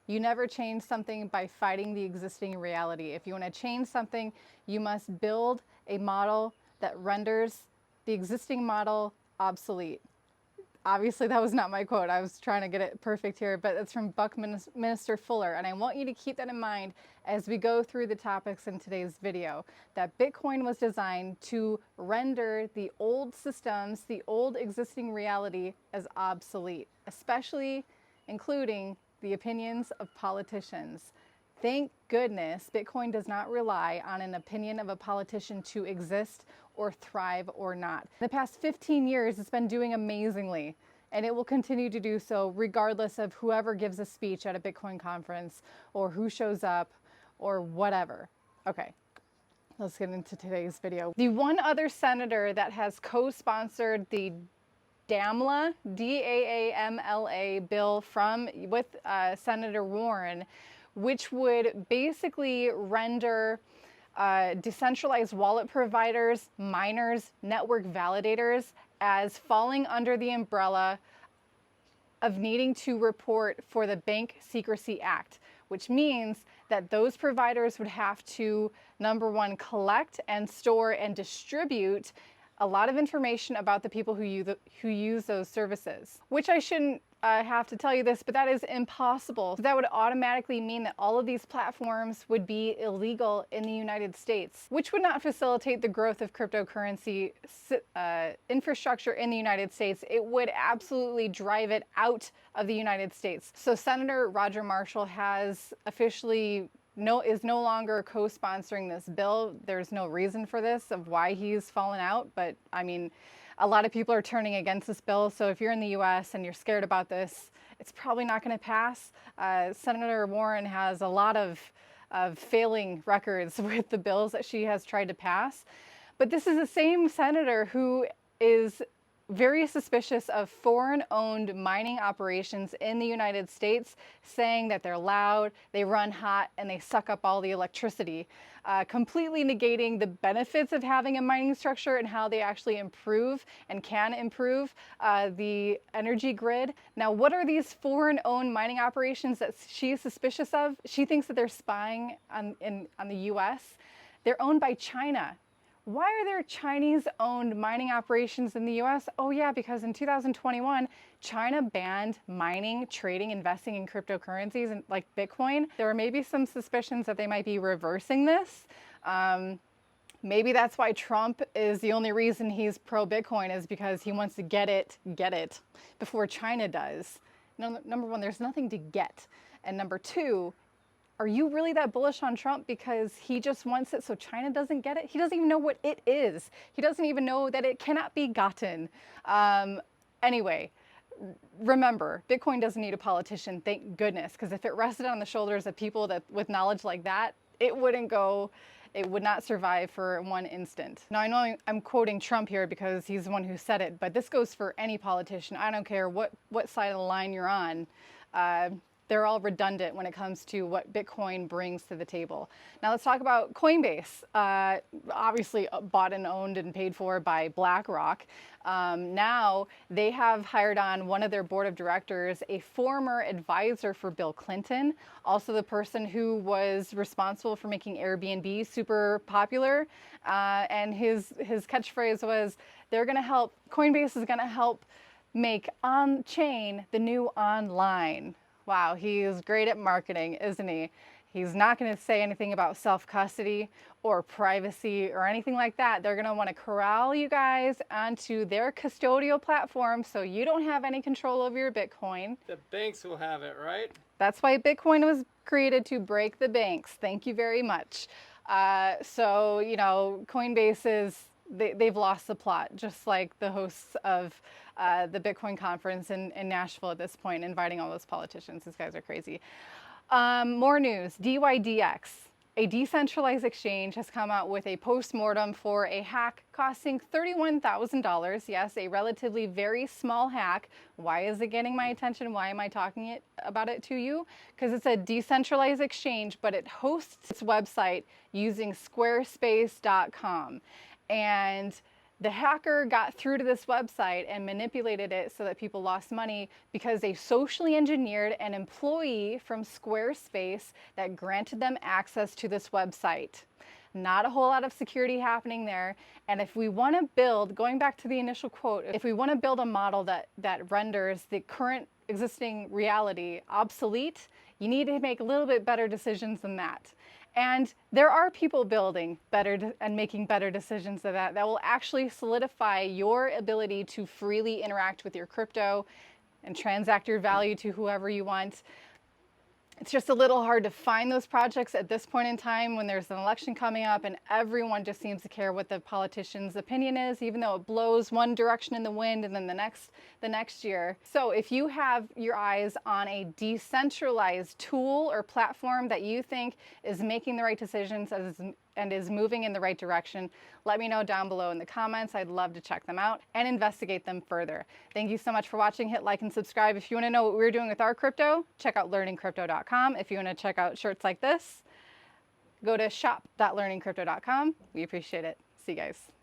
You never change something by fighting the existing reality. If you want to change something, you must build a model that renders the existing model obsolete. Obviously, that was not my quote. I was trying to get it perfect here, but it's from Buckminster Fuller. And I want you to keep that in mind as we go through the topics in today's video, that Bitcoin was designed to render the old systems, the old existing reality, as obsolete, especially including the opinions of politicians. Thank goodness Bitcoin does not rely on an opinion of a politician to exist or thrive or not. In the past 15 years, it's been doing amazingly, and it will continue to do so regardless of whoever gives a speech at a Bitcoin conference or who shows up or whatever. Okay, let's get into today's video. The one other senator that has co-sponsored the DAMLA, D-A-A-M-L-A bill with Senator Warren, which would basically render decentralized wallet providers, miners, network validators as falling under the umbrella of needing to report for the Bank Secrecy Act, which means that those providers would have to, number one, collect and store and distribute a lot of information about the people who use those services, which I shouldn't have to tell you this, but that is impossible. That would automatically mean that all of these platforms would be illegal in the United States, which would not facilitate the growth of cryptocurrency infrastructure in the United States. It would absolutely drive it out of the United States. So Senator Roger Marshall has officially is no longer co-sponsoring this bill. There's no reason for this of why he's fallen out, but I mean, a lot of people are turning against this bill. So if you're in the US and you're scared about this, it's probably not going to pass. Senator Warren has a lot of failing records with the bills that she has tried to pass. But this is the same senator who is very suspicious of foreign-owned mining operations in the United States, saying that they're loud, they run hot, and they suck up all the electricity, completely negating the benefits of having a mining structure and how they actually improve and can improve the energy grid. Now, what are these foreign-owned mining operations that she is suspicious of? She thinks that they're spying on the U.S. They're owned by China. Why are there Chinese-owned mining operations in the US? Oh yeah, because in 2021, China banned mining, trading, investing in cryptocurrencies and like Bitcoin. There are maybe some suspicions that they might be reversing this. Maybe that's why Trump is the only reason he's pro-Bitcoin, is because he wants to get it before China does. Number one, there's nothing to get. And number two, are you really that bullish on Trump because he just wants it so China doesn't get it? He doesn't even know what it is. He doesn't even know that it cannot be gotten. Anyway, remember, Bitcoin doesn't need a politician, thank goodness, because if it rested on the shoulders of people with knowledge like that, it would not survive for one instant. Now, I know I'm quoting Trump here because he's the one who said it, but this goes for any politician. I don't care what side of the line you're on. They're all redundant when it comes to what Bitcoin brings to the table. Now let's talk about Coinbase, obviously bought and owned and paid for by BlackRock. Now they have hired on one of their board of directors, a former advisor for Bill Clinton, also the person who was responsible for making Airbnb super popular. And his catchphrase was, Coinbase is gonna help make on-chain the new online. Wow, he is great at marketing, isn't he? He's not going to say anything about self-custody or privacy or anything like that. They're going to want to corral you guys onto their custodial platform so you don't have any control over your Bitcoin. The banks will have it, right? That's why Bitcoin was created, to break the banks. Thank you very much. So, you know, Coinbase they've lost the plot, just like the hosts of the Bitcoin conference in Nashville at this point, inviting all those politicians. These guys are crazy. More news, DyDx, a decentralized exchange, has come out with a post-mortem for a hack costing $31,000. Yes, a relatively very small hack. Why is it getting my attention? Why am I talking about it to you? Because it's a decentralized exchange, but it hosts its website using squarespace.com. And The hacker got through to this website and manipulated it so that people lost money because they socially engineered an employee from Squarespace that granted them access to this website. Not a whole lot of security happening there. And if we want to build, going back to the initial quote, if we want to build a model that renders the current existing reality obsolete, you need to make a little bit better decisions than that. And there are people building better and making better decisions than that will actually solidify your ability to freely interact with your crypto and transact your value to whoever you want. It's just a little hard to find those projects at this point in time when there's an election coming up and everyone just seems to care what the politician's opinion is, even though it blows one direction in the wind and then the next year. So if you have your eyes on a decentralized tool or platform that you think is making the right decisions and is moving in the right direction, let me know down below in the comments. I'd love to check them out and investigate them further. Thank you so much for watching. Hit like and subscribe. If you want to know what we're doing with our crypto, check out learningcrypto.com. If you want to check out shirts like this, go to shop.learningcrypto.com. We appreciate it. See you guys.